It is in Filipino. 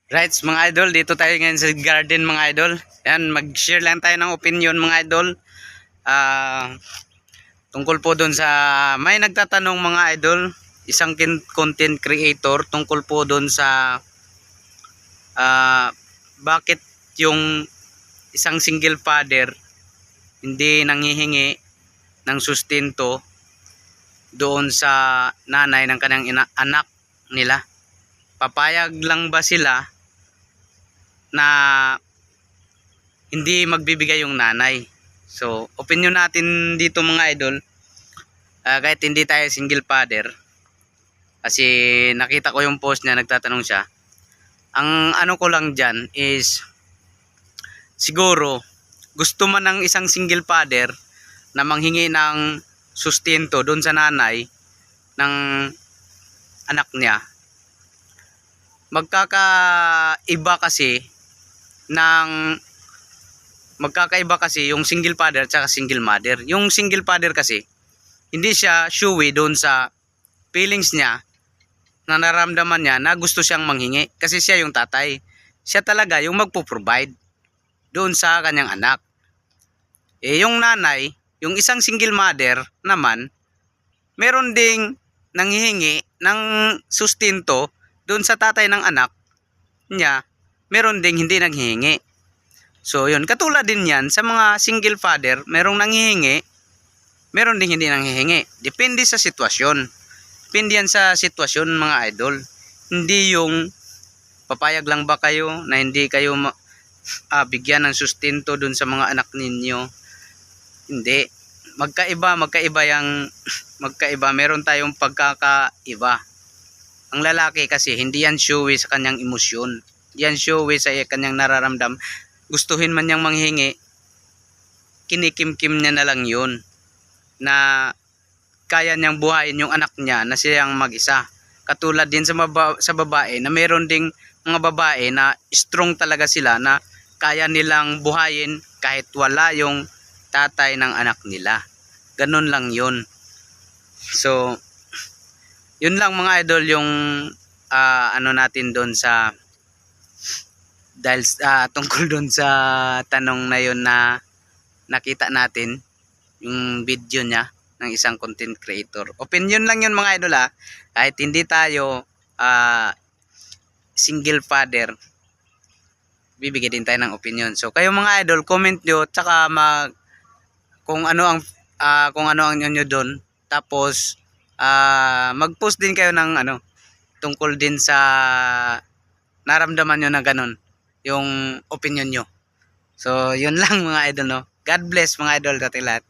Right, mga idol, dito tayo ngayon sa garden mga idol. Yan, mag-share lang tayo ng opinion mga idol. Tungkol po doon sa may nagtatanong mga idol, isang content creator tungkol po doon sa bakit yung isang single father hindi nanghihingi ng sustento doon sa nanay ng kanyang anak nila. Papayag lang ba sila na hindi magbibigay yung nanay? So, opinion natin dito mga idol, kahit hindi tayo single father, kasi nakita ko yung post niya, nagtatanong siya. Ang ano ko lang dyan is, siguro, gusto man ng isang single father na manghingi ng sustento doon sa nanay ng anak niya. Magkakaiba kasi yung single father at saka single mother. Yung single father kasi hindi siya sure doon sa feelings niya, na nararamdaman niya na gusto siyang manghingi kasi siya yung tatay. Siya talaga yung magpo-provide doon sa kanyang anak. Yung nanay, yung isang single mother naman, meron ding nanghihingi ng sustento doon sa tatay ng anak niya, meron ding hindi nanghihingi. So yun, katulad din yan sa mga single father, merong nanghihingi, meron ding hindi nanghihingi. Depende sa sitwasyon. Depende yan sa sitwasyon mga idol. Hindi yung papayag lang ba kayo na hindi kayo bigyan ng sustento doon sa mga anak ninyo. Hindi. Magkaiba, meron tayong pagkakaiba. Ang lalaki kasi hindi yan showy sa kanyang emosyon. Hindi yan showy sa kanyang nararamdam. Gustuhin man niyang manghingi, kinikim-kim niya na lang yun, na kaya niyang buhayin yung anak niya na siyang mag-isa. Katulad din sa babae, na meron ding mga babae na strong talaga sila, na kaya nilang buhayin kahit wala yung tatay ng anak nila. Ganun lang yun. So yun lang mga idol yung ano natin doon sa dahil tungkol doon sa tanong na yun na nakita natin yung video niya ng isang content creator. Opinion lang yun mga idol kahit hindi tayo single father, bibigyan din tayo ng opinion. So kayo mga idol, comment nyo, tsaka kung ano ang inyo doon. Tapos mag-post din kayo ng tungkol din sa naramdaman nyo na ganun yung opinion nyo. So yun lang mga idol, no. God bless mga idol, dati lahat.